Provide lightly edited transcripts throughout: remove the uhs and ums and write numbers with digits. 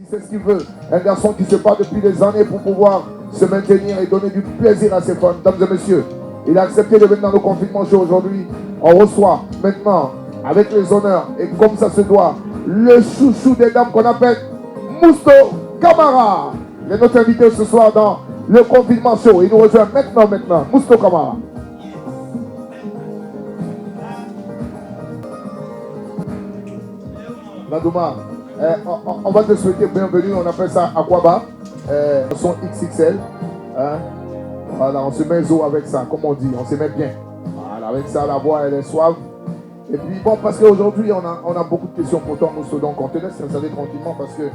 Il sait ce qu'il veut. Un garçon qui se bat depuis des années pour pouvoir se maintenir et donner du plaisir à ses fans. Mesdames et messieurs, il a accepté de venir dans le confinement show aujourd'hui. On reçoit maintenant, avec les honneurs et comme ça se doit, le chouchou des dames qu'on appelle Mousto Camara. Il est notre invité ce soir dans le confinement show. Il nous rejoint maintenant, Mousto Camara. Nadouma, on va te souhaiter bienvenue, on appelle ça Aquaba, son XXL. Hein? Voilà, on se met zo avec ça, comme on dit, on se met bien. Voilà, avec ça, la voix elle est suave. Et puis bon, parce qu'aujourd'hui on a beaucoup de questions pour toi, Mousso, donc on te laisse s'installer tranquillement parce que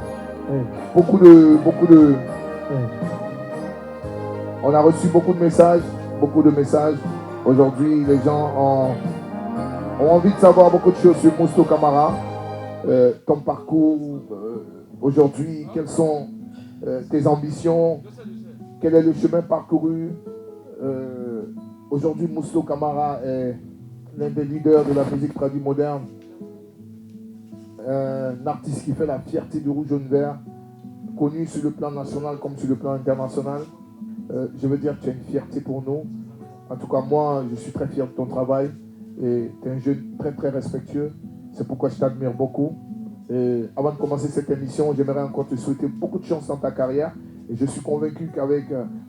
beaucoup de. On a reçu beaucoup de messages. Aujourd'hui, les gens ont envie de savoir beaucoup de choses sur Mousto Camara. Ton parcours aujourd'hui, quelles sont tes ambitions, quel est le chemin parcouru. Aujourd'hui, Mousto Camara est l'un des leaders de la musique tradie moderne, un artiste qui fait la fierté du rouge, jaune, vert, connu sur le plan national comme sur le plan international. Je veux dire que tu es une fierté pour nous. En tout cas, moi, je suis très fier de ton travail et tu es un jeune très très respectueux. C'est pourquoi je t'admire beaucoup. Et avant de commencer cette émission, j'aimerais encore te souhaiter beaucoup de chance dans ta carrière. Et je suis convaincu qu'avec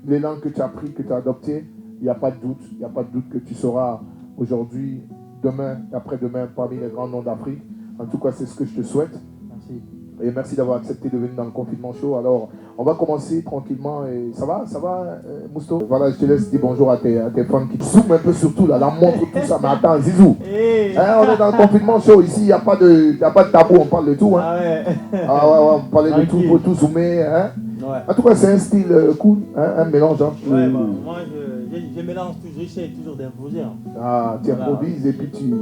l'élan que tu as pris, que tu as adopté, il n'y a pas de doute que tu seras aujourd'hui, demain et après-demain parmi les grands noms d'Afrique. En tout cas, c'est ce que je te souhaite. Merci. Et merci d'avoir accepté de venir dans le confinement show. Alors, on va commencer tranquillement. Et ça va, Mousto? Voilà, je te laisse dire bonjour à tes fans qui zooment un peu sur tout, là, montre tout ça. Mais attends, Zizou, hein, on est dans le confinement show. Ici, il n'y a pas de tabou, on parle de tout. Hein. Ah ouais. On parlait de tout, pour tout zoomer. Hein. Ouais. En tout cas, c'est un style cool, hein, un mélange. Hein. Ouais, bon, moi, je mélange toujours, j'essaie toujours d'imposer. Hein. Ah, tu Voilà. improvises et puis tu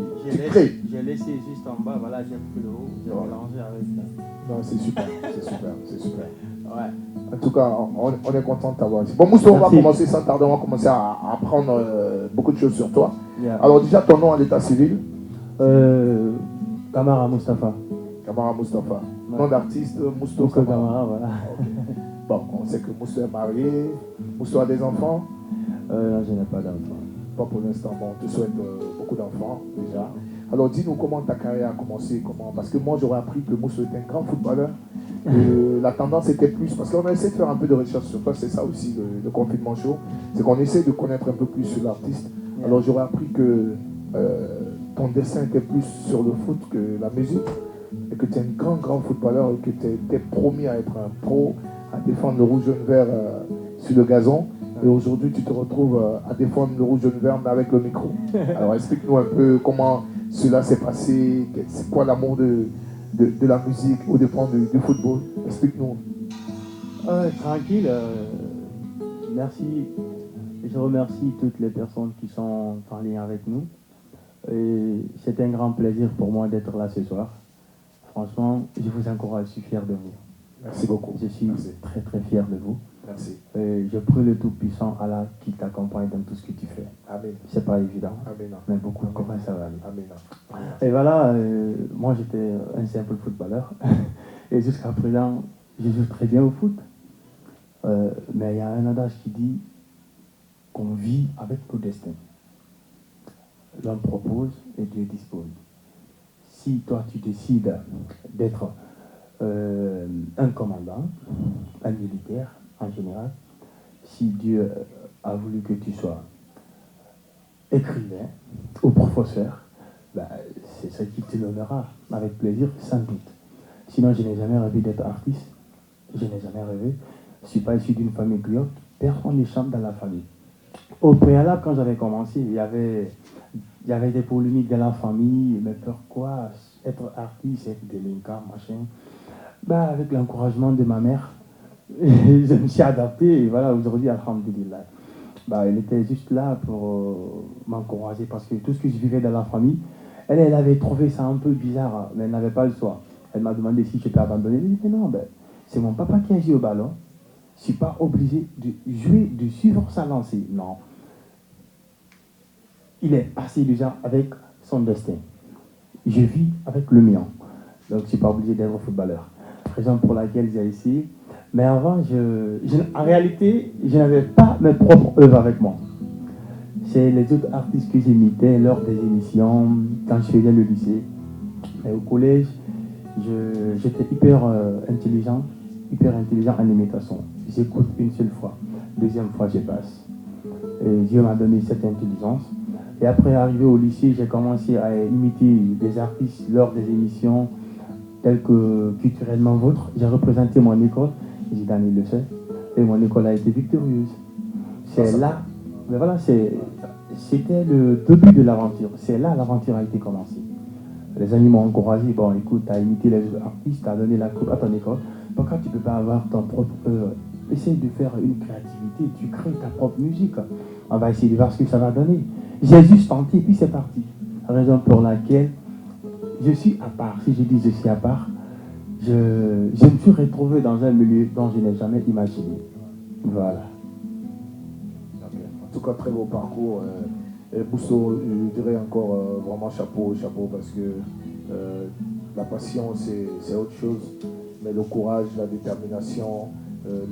crées. J'ai laissé juste en bas, voilà, j'ai pris le haut, j'ai mélangé avec ça. Non, c'est super. Ouais. En tout cas, on est content de t'avoir ici. Bon, Mousso, on va commencer sans tarder, on va commencer à apprendre beaucoup de choses sur toi. Yeah. Alors déjà, ton nom à l'état civil? Camara Mustafa. Camara Mustafa. Ouais. Nom d'artiste, Mousto Mousto Camara. Camara, voilà. Okay. Bon, on sait que Mousso est marié. Mousso a des enfants? Non, je n'ai pas d'enfant. Pas pour l'instant. Bon, on te souhaite beaucoup d'enfants déjà. Alors dis-nous comment ta carrière a commencé, parce que moi j'aurais appris que Mousso était un grand footballeur. La tendance était plus, parce qu'on a essayé de faire un peu de recherche sur toi, c'est ça aussi le confinement show, c'est qu'on essaie de connaître un peu plus sur l'artiste. Yeah. Alors j'aurais appris que ton dessin était plus sur le foot que la musique, et que tu es un grand footballeur, et que tu étais promis à être un pro, à défendre le rouge, jaune, vert sur le gazon. Et aujourd'hui, tu te retrouves à défendre le rouge, jaune, vert, mais avec le micro. Alors explique-nous un peu comment cela s'est passé, c'est quoi l'amour de la musique au dépend du football. Explique-nous. Tranquille, merci. Je remercie toutes les personnes qui sont en lien avec nous. Et c'est un grand plaisir pour moi d'être là ce soir. Franchement, je vous encourage, je suis fier de vous. Merci beaucoup. Je suis très fier de vous. Merci. Et je prie le Tout-Puissant Allah qui t'accompagne dans tout ce que tu fais. Amen. C'est pas évident. Amen. Mais beaucoup, comment ça va aller. Amen. Et voilà, moi j'étais un simple footballeur. Et jusqu'à présent, je joue très bien au foot. Mais il y a un adage qui dit qu'on vit avec nos destins. L'homme propose et Dieu dispose. Si toi tu décides d'être un commandant, un militaire en général, si Dieu a voulu que tu sois écrivain ou professeur, ben, c'est ce qui te donnera avec plaisir, sans doute. Sinon, je n'ai jamais rêvé d'être artiste. Je n'ai jamais rêvé. Je ne suis pas issu d'une famille griotte. Personne ne chante dans la famille. Au préalable, quand j'avais commencé, il y avait des polémiques dans la famille. Mais pourquoi être artiste, être délinquant, machin? Ben, avec l'encouragement de ma mère, je me suis adapté. Et voilà, aujourd'hui, alhamdoulilah. Ben, elle était juste là pour m'encourager parce que tout ce que je vivais dans la famille, elle avait trouvé ça un peu bizarre, mais elle n'avait pas le choix. Elle m'a demandé si j'étais abandonné. Je lui ai dit non, ben, c'est mon papa qui a joué au ballon. Je ne suis pas obligé de jouer, de suivre sa lancée. Non. Il est passé déjà avec son destin. Je vis avec le mien. Donc je ne suis pas obligé d'être footballeur. raison pour laquelle j'ai essayé. Mais avant, en réalité, je n'avais pas mes propres œuvres avec moi. C'est les autres artistes que j'imitais lors des émissions, quand je faisais le lycée. Et au collège, j'étais hyper intelligent en imitation. J'écoute une seule fois, deuxième fois je passe. Et Dieu m'a donné cette intelligence. Et après arrivé au lycée, j'ai commencé à imiter des artistes lors des émissions telles que Culturellement Vôtre. J'ai représenté mon école, Zidane le sait, et mon école a été victorieuse. C'est là, mais voilà, c'était le début de l'aventure. C'est là l'aventure a été commencée. Les amis m'ont encouragé, bon écoute, tu as imité les artistes, tu as donné la coupe à ton école, pourquoi tu ne peux pas avoir ton propre œuvre? Essaye de faire une créativité, tu crées ta propre musique. On va essayer de voir ce que ça va donner. J'ai juste tenté, puis c'est parti. Raison pour laquelle je suis à part. Si je dis je suis à part, je me suis retrouvé dans un milieu dont je n'ai jamais imaginé. Voilà. En tout cas, très beau parcours. Et Bousso, je dirais encore vraiment chapeau, parce que la passion, c'est autre chose. Mais le courage, la détermination,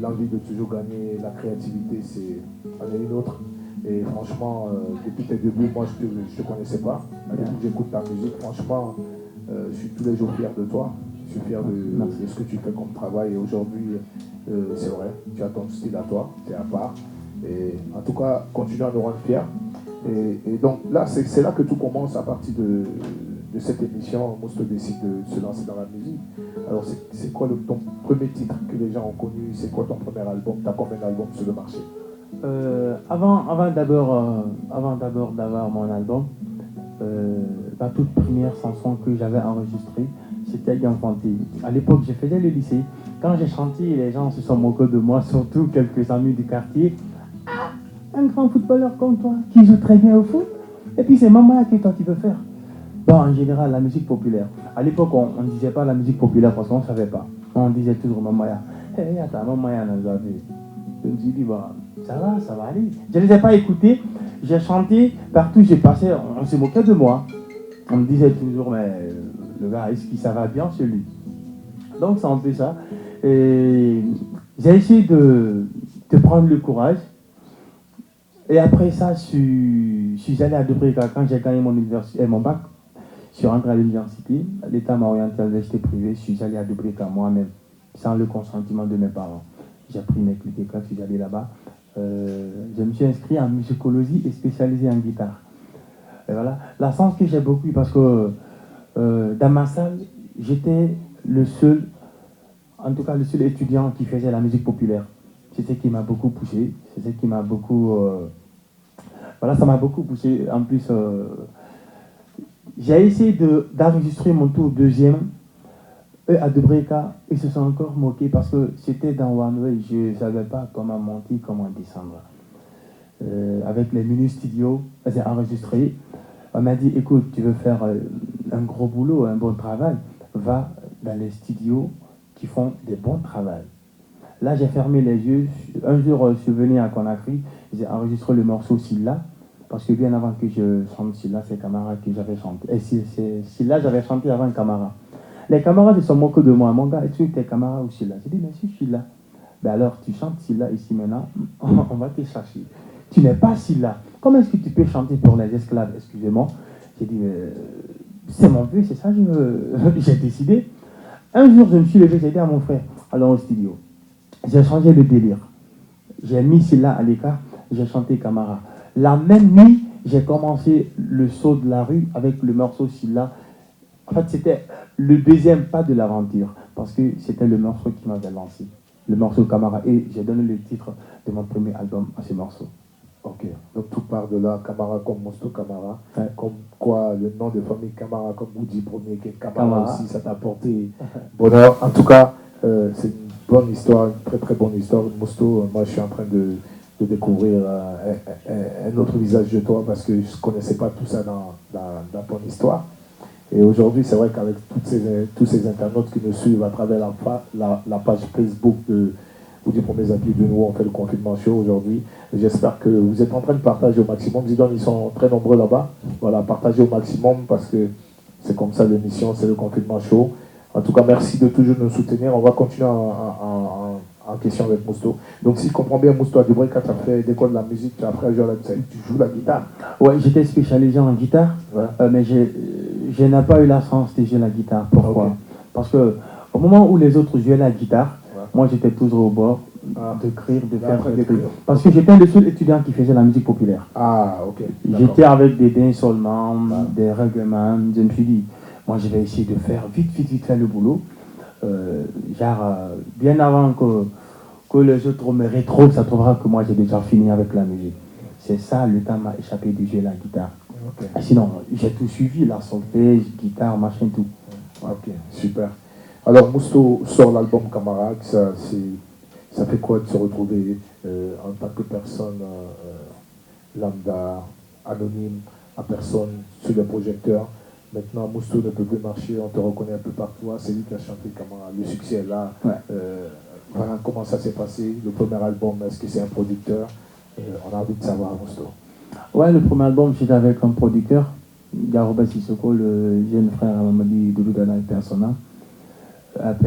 l'envie de toujours gagner, la créativité, c'en est une autre. Et franchement, depuis tes débuts, moi, je ne te connaissais pas. Depuis que j'écoute ta musique, franchement, je suis tous les jours fier de toi. Je suis fier de ce que tu fais comme travail. Et aujourd'hui, c'est vrai, tu as ton style à toi, tu es à part. Et en tout cas, continue à nous rendre fiers. Et donc là, c'est là que tout commence à partir de cette émission. Mousto décide de se lancer dans la musique. Alors, c'est quoi ton premier titre que les gens ont connu? C'est quoi ton premier album? Tu as combien d'albums sur le marché? Avant d'abord d'avoir mon album, la toute première chanson que j'avais enregistrée, c'était Ganfanté. À l'époque, je faisais le lycée. Quand j'ai chanté, les gens se sont moqués de moi, surtout quelques amis du quartier. Ah, un grand footballeur comme toi, qui joue très bien au foot. Et puis c'est maman que toi tu veux faire. Bon, en général, la musique populaire. À l'époque, on ne disait pas la musique populaire parce qu'on ne savait pas. On disait toujours Mamaya. Hé, attends, Mamaya, nous a vu. Je me suis dit, bah, ça va aller. Je ne les ai pas écoutés. J'ai chanté, partout j'ai passé, on se moquait de moi. On me disait toujours, mais le gars, est-ce que ça va bien chez lui? Donc, c'est un peu ça. Et j'ai essayé de prendre le courage. Et après ça, je suis allé à Debreka. Quand j'ai gagné mon bac, je suis rentré à l'université. L'État m'a orienté à l'université privée. Je suis allé à Debreka moi-même, sans le consentement de mes parents. J'ai pris mes clés de classe, je suis allé là-bas. Je me suis inscrit en musicologie et spécialisé en guitare. Et voilà. La chance que j'ai beaucoup, parce que dans ma salle, j'étais le seul, en tout cas le seul étudiant qui faisait la musique populaire. C'est ce qui m'a beaucoup poussé. C'est ce qui m'a beaucoup... voilà, ça m'a beaucoup poussé. En plus, j'ai essayé d'enregistrer mon tour deuxième. Eux, à Debreka, ils se sont encore moqués parce que c'était dans One Way. Je ne savais pas comment monter, comment descendre. Avec les mini studios, j'ai enregistré. On m'a dit, écoute, tu veux faire un gros boulot, un bon travail, va dans les studios qui font des bons travaux. Là, j'ai fermé les yeux. Un jour, je suis venu à Conakry, j'ai enregistré le morceau Silla, parce que bien avant que je chante Silla, c'est Camara que j'avais chanté. Et Silla, j'avais chanté avant Camara. Les camarades se sont moqués de moi. Mon gars, est-ce que tu es Camara ou Silla? J'ai dit, mais si je suis là. Ben alors, tu chantes Silla ici maintenant, on va te chercher. Tu n'es pas Silla. Comment est-ce que tu peux chanter pour les esclaves? Excusez-moi. J'ai dit, c'est mon but, c'est ça, j'ai décidé. Un jour, je me suis levé, j'ai dit à mon frère, allons au studio. J'ai changé le délire. J'ai mis Silla à l'écart, j'ai chanté Camara. La même nuit, j'ai commencé le saut de la rue avec le morceau Silla. En fait, c'était le deuxième pas de l'aventure, parce que c'était le morceau qui m'avait lancé, le morceau Camara. Et j'ai donné le titre de mon premier album à ce morceau. Ok, donc tout part de là, Camara comme Mousto Camara, ouais. Comme quoi le nom de famille Camara, comme vous dites premier, qui est Camara aussi, ça t'a apporté bonheur. En tout cas, c'est une bonne histoire, une très très bonne histoire. Mousto, moi je suis en train de découvrir un autre visage de toi parce que je ne connaissais pas tout ça dans ton histoire. Et aujourd'hui, c'est vrai qu'avec tous ces internautes qui nous suivent à travers la page Facebook vous dites pour mes amis de nous, on fait le confinement show aujourd'hui. J'espère que vous êtes en train de partager au maximum. Zidane, ils sont très nombreux là-bas. Voilà, partagez au maximum parce que c'est comme ça l'émission, c'est le confinement show. En tout cas, merci de toujours nous soutenir. On va continuer en question avec Mousto. Donc, si je comprends bien, Mousto a du bruit quand tu as fait l'école de la musique, tu as appris à jouer tu joues la guitare. Ouais, j'étais spécialisé en guitare, Ouais. mais je n'ai pas eu la chance de jouer la guitare. Pourquoi? Okay. Parce que au moment où les autres jouaient la guitare, Ouais. moi j'étais toujours au bord d'écrire, de faire des trucs. d'écrire. Parce que j'étais le seul étudiant qui faisait la musique populaire. Ah, ok. J'étais avec des danseuls, des règlements. Je me suis dit, moi je vais essayer de faire vite faire le boulot. Bien avant que les autres me retrouvent, ça trouvera que moi j'ai déjà fini avec la musique. C'est ça, le temps m'a échappé de jouer la guitare. Okay. Sinon, j'ai tout suivi, la solfège, guitare, machin, tout. Ok, super. Alors, Mousto sort l'album Camarade, ça fait quoi de se retrouver en tant que personne lambda, anonyme, à personne, sur les projecteurs. Maintenant, Mousto ne peut plus marcher, on te reconnaît un peu partout. C'est lui qui a chanté Camarade, le succès est là. Ouais. Voilà comment ça s'est passé. Le premier album, est-ce que c'est un producteur? On a envie de savoir, Mousto. Ouais, le premier album, j'étais avec un producteur, Garoba Sissoko, le jeune frère à Mamadi Doudou Dana Persona.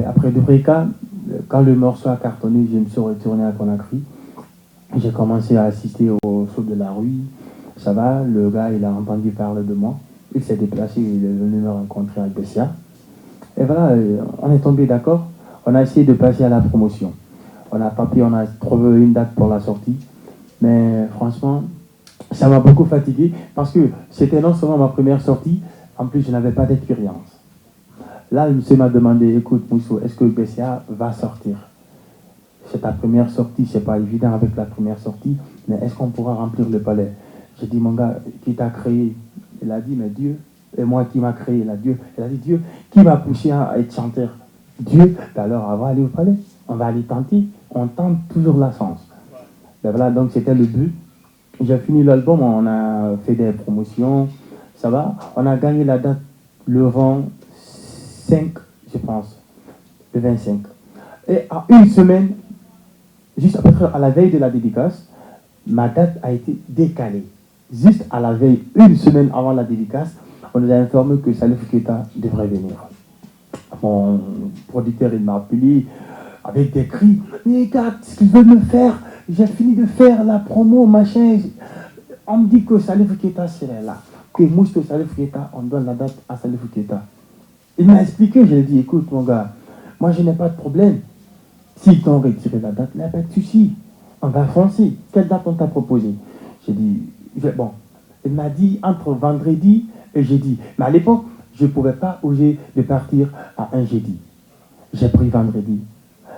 Après Dubrika, quand le morceau a cartonné, je me suis retourné à Conakry. J'ai commencé à assister au show de la rue. Ça va, le gars, il a entendu parler de moi. Il s'est déplacé, il est venu me rencontrer à Bessia. Et voilà, on est tombé d'accord. On a essayé de passer à la promotion. On a trouvé une date pour la sortie. Mais franchement, ça m'a beaucoup fatigué parce que c'était non seulement ma première sortie, en plus je n'avais pas d'expérience. Là, le monsieur m'a demandé, écoute Mousso, est-ce que Bessia va sortir? C'est ta première sortie, c'est pas évident avec la première sortie, mais est-ce qu'on pourra remplir le palais? J'ai dit, mon gars, qui t'a créé? Il a dit, mais Dieu. Et moi, qui m'a créé? Il a dit, Dieu. Qui m'a poussé à être chanteur? Dieu. Alors, on va aller au palais, on va aller tenter, on tente toujours la chance. Ben voilà, donc c'était le but. J'ai fini l'album, on a fait des promotions, ça va. On a gagné la date le 25, je pense, le 25. Et à une semaine, juste à peu près à la veille de la dédicace, ma date a été décalée. Juste à la veille, une semaine avant la dédicace, on nous a informé que Salif Keita devrait venir. Mon producteur, il m'a appelé avec des cris. Mais regarde ce qu'il veut me faire. J'ai fini de faire la promo, machin. On me dit que Salif Keita serait là. Que Mousto Salif Keita, on donne la date à Salif Keita. Il m'a expliqué, je lui ai dit, écoute mon gars, moi je n'ai pas de problème. S'ils t'ont retiré la date, il n'y a pas de souci. On va foncer. Quelle date on t'a proposé? J'ai dit, bon. Il m'a dit entre vendredi et jeudi. Mais à l'époque, je ne pouvais pas oser de partir à un jeudi. J'ai pris vendredi.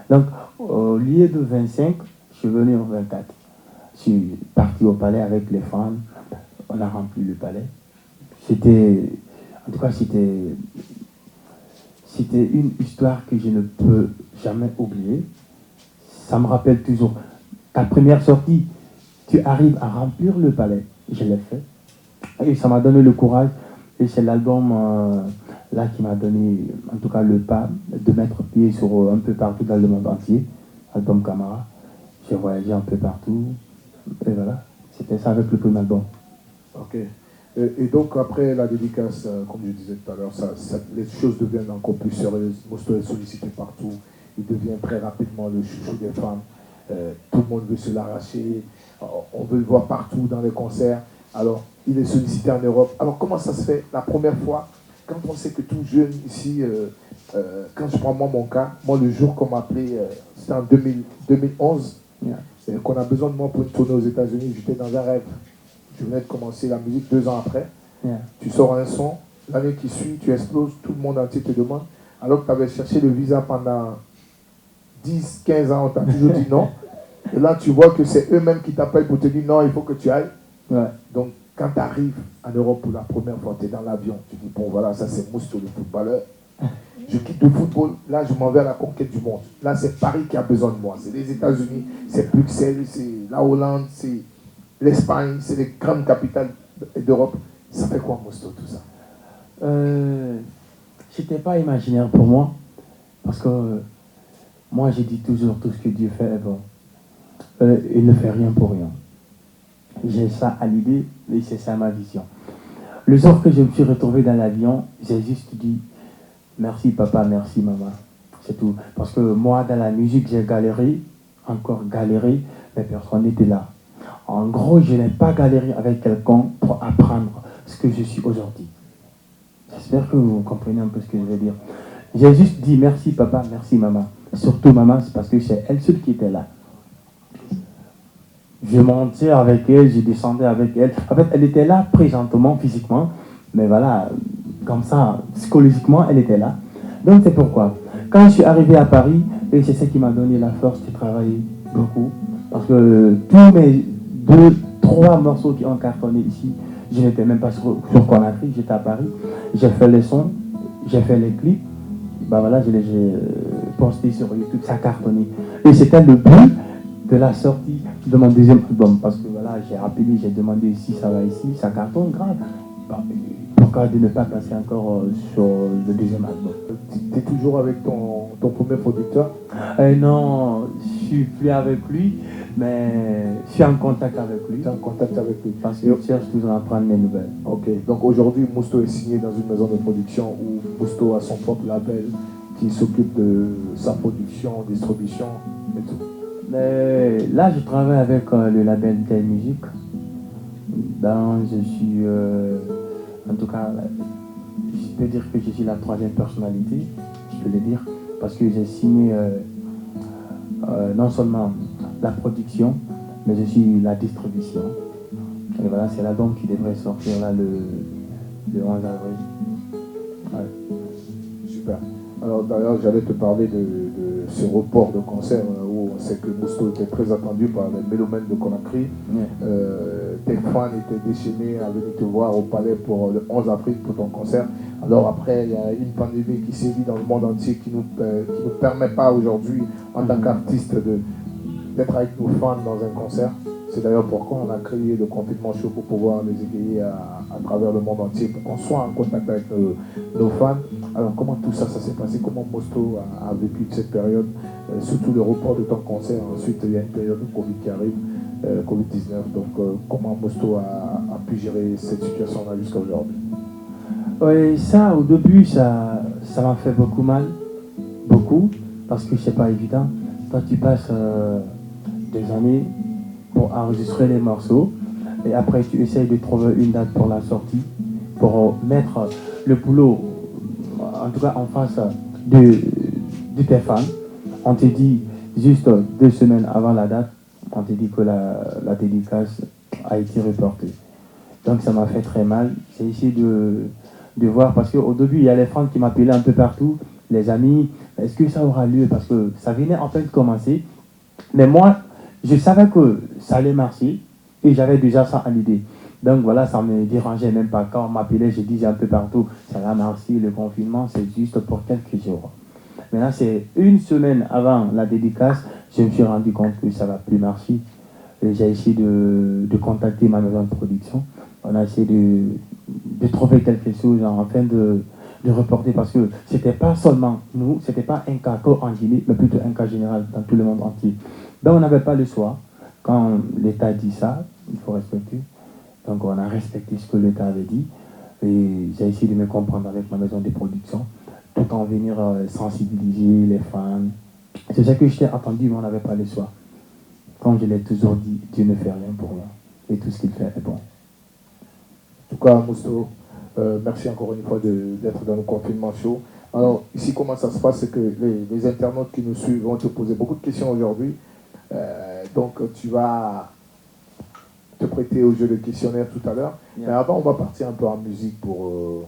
Donc, au lieu de 25, je suis venu au 24. Je suis parti au palais avec les fans. On a rempli le palais. En tout cas, c'était une histoire que je ne peux jamais oublier. Ça me rappelle toujours ta première sortie. Tu arrives à remplir le palais. Je l'ai fait. Et ça m'a donné le courage. Et c'est l'album là qui m'a donné, en tout cas, le pas de mettre pied sur un peu partout dans le monde entier. Album Camara. J'ai voyagé un peu partout. Et voilà. C'était ça avec le premier album. Ok. Et donc, après la dédicace, comme je disais tout à l'heure, les choses deviennent encore plus sérieuses. Mousto est sollicité partout. Il devient très rapidement le chouchou des femmes. Tout le monde veut se l'arracher. On veut le voir partout dans les concerts. Alors, il est sollicité en Europe. Alors, comment ça se fait la première fois, quand on sait que tout jeune ici, quand je prends mon cas, moi, le jour qu'on m'a appelé, c'était en 2011, qu'on a besoin de moi pour une tournée aux États-Unis, j'étais dans un rêve. Je venais de commencer la musique 2 ans après. Tu sors un son, l'année qui suit, tu exploses, tout le monde entier te demande. Alors que tu avais cherché le visa pendant 10, 15 ans, on t'a toujours dit non. Et là, tu vois que c'est eux-mêmes qui t'appellent pour te dire non, il faut que tu ailles. Donc, quand tu arrives en Europe pour la première fois, tu es dans l'avion, tu dis bon, voilà, ça c'est Mousto, le footballeur. Je quitte le football, là je m'en vais à la conquête du monde. Là, c'est Paris qui a besoin de moi. C'est les États-Unis, c'est Bruxelles, c'est la Hollande, c'est l'Espagne, c'est les grandes capitales d'Europe. Ça fait quoi, Mousto, tout ça? C'était pas imaginaire pour moi, parce que moi j'ai dit toujours tout ce que Dieu fait est bon. Il ne fait rien pour rien. J'ai ça à l'idée, et c'est ça ma vision. Le jour que je me suis retrouvé dans l'avion, j'ai juste dit, merci papa, merci maman. C'est tout. Parce que moi, dans la musique, j'ai galéré, encore galéré, mais personne n'était là. En gros, je n'ai pas galéré avec quelqu'un pour apprendre ce que je suis aujourd'hui. J'espère que vous comprenez un peu ce que je veux dire. J'ai juste dit merci papa, merci maman. Surtout maman, c'est parce que c'est elle seule qui était là. Je montais avec elle, je descendais avec elle. En fait, elle était là présentement, physiquement, mais voilà, comme ça, psychologiquement, elle était là. Donc c'est pourquoi, quand je suis arrivé à Paris, et c'est ce qui m'a donné la force de travailler beaucoup, parce que tous mes 2-3 morceaux qui ont cartonné ici, je n'étais même pas sur Conakry, j'étais à Paris. J'ai fait les sons, j'ai fait les clips, bah voilà, je les ai postés sur YouTube, ça a cartonné. Et c'était le but de la sortie de mon deuxième album, parce que voilà, j'ai appelé, j'ai demandé si ça va ici, ça cartonne grave. Bah, pourquoi de ne pas passer encore sur le deuxième album? Tu es toujours avec ton premier producteur? Non, je suis plus avec lui, mais je suis en contact avec lui. Tu es en contact avec lui? Parce qu'il cherche toujours à prendre mes nouvelles. Ok, donc aujourd'hui, Mousto est signé dans une maison de production où Mousto a son propre label qui s'occupe de sa production, distribution et tout. Mais là, je travaille avec le label Tel Music. Donc, je suis, en tout cas, je peux dire que je suis la troisième personnalité, je peux le dire, parce que j'ai signé non seulement la production, mais aussi la distribution. Et voilà, c'est l'album qui devrait sortir là le 11 avril. Ouais. Super. Alors d'ailleurs, j'allais te parler de ce report de concert où on sait que Mousto était très attendu par les mélomènes de Conakry. Tes fans étaient déchaînés à venir te voir au palais pour le 11 avril pour ton concert. Alors après, il y a une pandémie qui sévit dans le monde entier qui nous permet pas aujourd'hui, en tant qu'artiste, d'être avec nos fans dans un concert. C'est d'ailleurs pourquoi on a créé le confinement show pour pouvoir les égayer à travers le monde entier, pour qu'on soit en contact avec nos fans. Alors comment tout ça s'est passé? Comment Mousto a vécu cette période, surtout le report de ton concert? Ensuite, il y a une période de Covid qui arrive, Covid-19. Donc comment Mousto a pu gérer cette situation-là jusqu'à aujourd'hui? Oui, ça, au début, ça m'a fait beaucoup mal. Beaucoup, parce que c'est pas évident. Toi, tu passes des années pour enregistrer les morceaux et après tu essayes de trouver une date pour la sortie, pour mettre le boulot, en tout cas en face de tes fans. On te dit juste 2 semaines avant la date, on te dit que la dédicace a été reportée. Donc ça m'a fait très mal. J'ai essayé de voir, parce qu'au début il y a les fans qui m'appelaient un peu partout, les amis, est-ce que ça aura lieu? Parce que ça venait en fait de commencer. Mais moi, je savais que ça allait marcher et j'avais déjà ça à l'idée. Donc voilà, ça ne me dérangeait même pas. Quand on m'appelait, je disais un peu partout, ça va marcher, le confinement, c'est juste pour quelques jours. Maintenant, c'est 1 semaine avant la dédicace, je me suis rendu compte que ça ne va plus marcher. Et j'ai essayé de contacter ma maison de production. On a essayé de trouver quelque chose afin de reporter, parce que ce n'était pas seulement nous, ce n'était pas un cas en Guinée, mais plutôt un cas général dans tout le monde entier. Donc on n'avait pas le choix. Quand l'État dit ça, il faut respecter. Donc on a respecté ce que l'État avait dit. Et j'ai essayé de me comprendre avec ma maison de production, tout en venir sensibiliser les fans. C'est ça que je t'ai attendu, mais on n'avait pas le choix. Comme je l'ai toujours dit, Dieu ne fait rien pour rien. Et tout ce qu'il fait est bon. En tout cas, Mousto, merci encore une fois d'être dans le confinement show. Alors, ici, comment ça se passe? C'est que les internautes qui nous suivent vont te poser beaucoup de questions aujourd'hui. Donc, tu vas te prêter au jeu de questionnaire tout à l'heure. Yeah. Mais avant, on va partir un peu en musique pour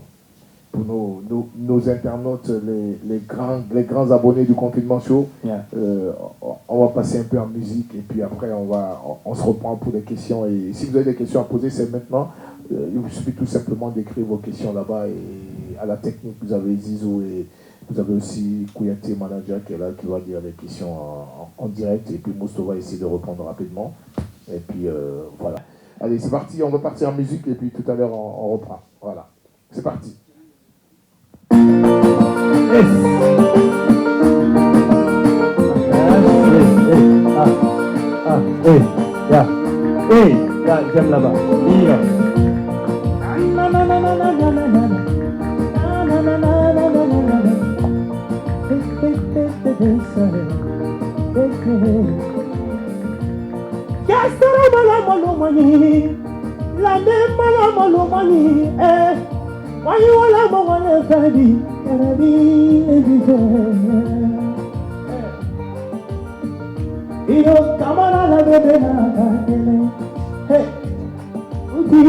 nos internautes, les grands abonnés du confinement show. Yeah. On va passer un peu en musique et puis après, on se reprend pour des questions. Et si vous avez des questions à poser, c'est maintenant. Il vous suffit tout simplement d'écrire vos questions là-bas. Et à la technique, vous avez Zizou et vous avez aussi Kouyaté, manager, qui est là, qui va dire les questions en direct. Et puis Mousto va essayer de répondre rapidement. Et puis voilà. Allez, c'est parti, on va partir en musique et puis tout à l'heure, on reprend. Voilà. C'est parti. J'aime là-bas. Yasara malamalomani, la même malamalomani, wala mawala fadi, karabi Io kamara la bebe na kele, hey, udi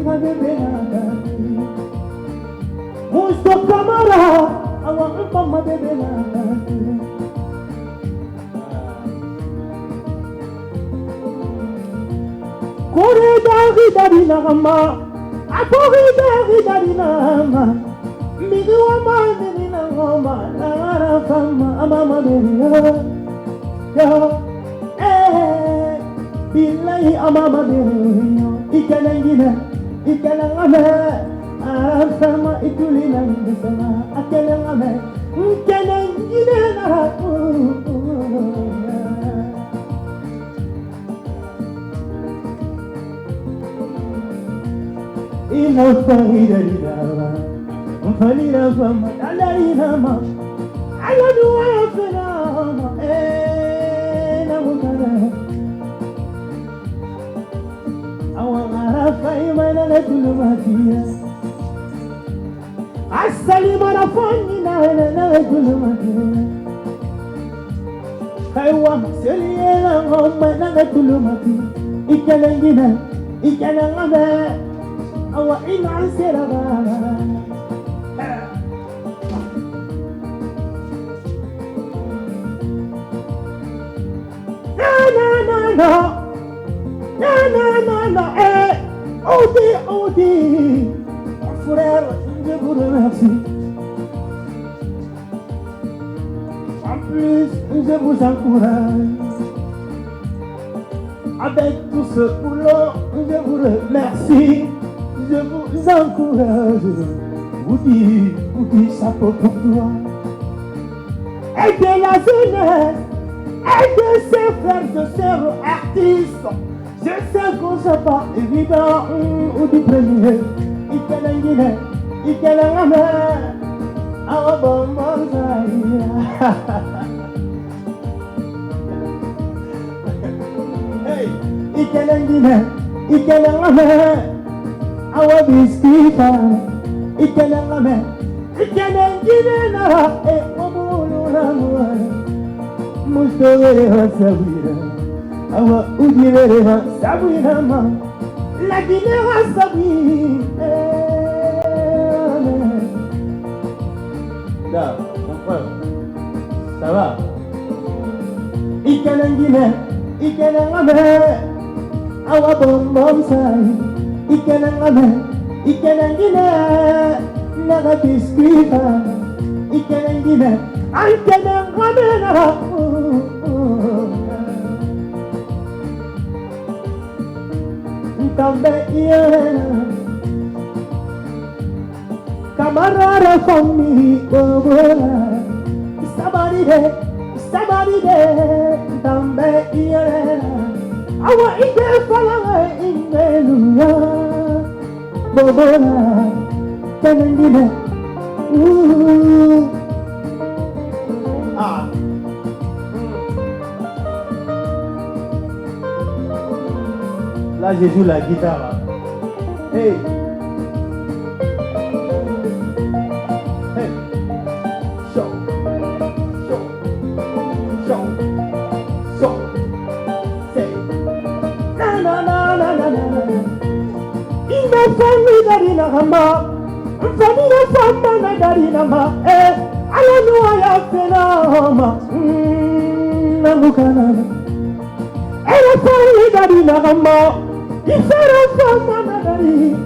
na bebe na kele, musto kamara, awa mama bebe na kele. Kore dari nama, akore dari nama, miduama dari nama, nara fama amama bebe. Billahi amama beriyo ikanangame sama itulina ndisama akanangame ikanangine nara ina farida dama farida fama dalina ma aladu wa fena Asali marafani na tulumati Kaiwa seliela ngoma na tulumati Ikanangina ikanangame awa ina seraba No, Odi, frère, je vous remercie. En plus, je vous encourage. Avec tout ce boulot, je vous remercie. Je vous encourage. Vous dites chapeau pour toi. Aider la jeunesse, aider ses frères et sœurs artistes. Je sais que c'est pas évident ou du premier. Ikanangame, hey, ikanangame, awa biskita, ikanangame nara, wabulu ramwa, mustowere wasabira. Awa udireha sabirama la dinera sabi là ça va ikanangine awa bom sai ikanangine naga biskuita ikanangine nara Tambe camarada fammi bobola sabari de tambe awa ide fala ingeluya bobola tenendine Là, je joue la guitare. Hey! Hey! Show! Say! Na. Ina fammi dari na hamba. Fammi famba na dari na ma. Alanu aya fena. Namukana. Ina fammi dari na hamba. Ifara fama nadari,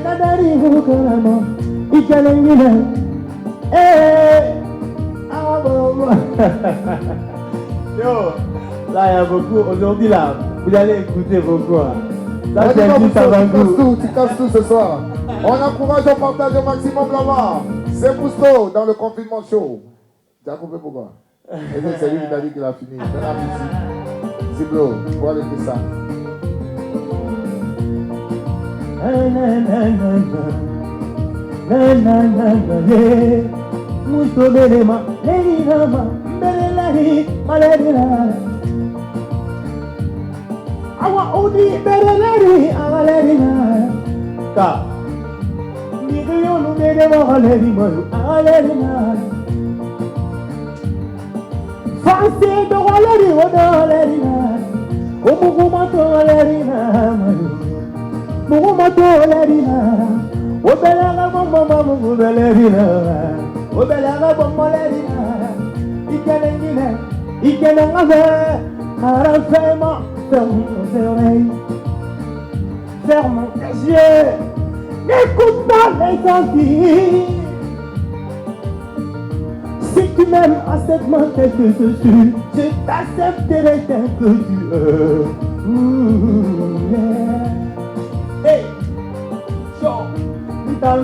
nadari hukarama, ikanangina, Yo, là il y a beaucoup, aujourd'hui là, vous allez écouter beaucoup. Là, c'est un petit savangou. Tu casses tout ce soir. On encourage, on partage au maximum là-bas. C'est Pousto dans le confinement show. Tu as compris pourquoi? C'est lui qui t'a dit qu'il a fini. Fais la musique. Ziblo, il faut arrêter ça. na na na ye musto belema lady nama belelari malerina awa udi belelari alerina ka niyo no belema alerina alerina fancy do alerina Como tolerina, como tolerina, o bela bomba belerina, o bela bomba lerina, e que não haver, arafema, ferme tes yeux, n'écoute pas les envies. Si tu m'aimes accepte-moi tel que je suis, je t'accepterai tel que tu es. Yeah. Hey, show. T'as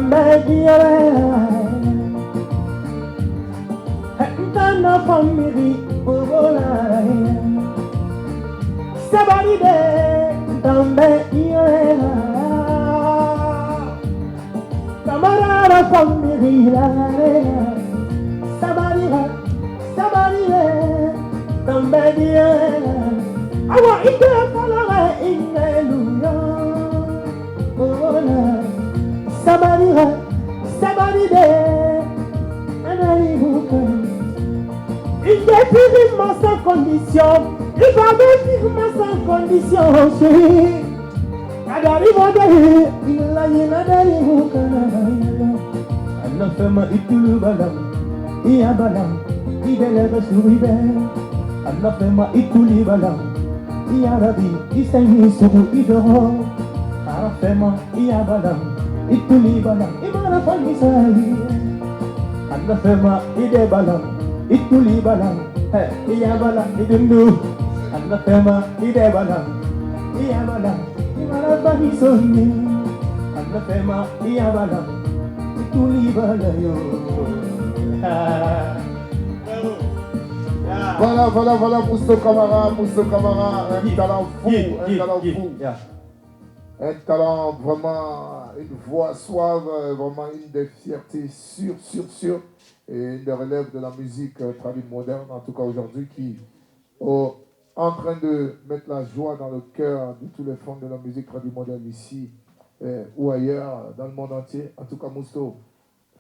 famille, somebody there, camarada famille, somebody I want it to follow in somebody there, and I il définit sans condition, il va définir sans condition, chérie. Il a une femme, il tout balam, il a balam, il élève sur l'hiver. Allah fema ituli balam, iya rabi, isengi sugu idoro. Allah fema iya balam, ituli balam, imana fani sahi. Allah fema ide balam, ituli balam, iya balam idundu. Allah fema ide balam, iya balam, imana fani soni. Allah fema iya balam, ituli balayo. Voilà, Mousto Camara, un talent fou, un talent fou. Yeah. Un talent vraiment, une voix suave, vraiment une des fiertés sûres, et une des relèves de la musique traditionnelle moderne, en tout cas aujourd'hui, qui est en train de mettre la joie dans le cœur de tous les fans de la musique traditionnelle moderne ici ou ailleurs, dans le monde entier. En tout cas, Mousto,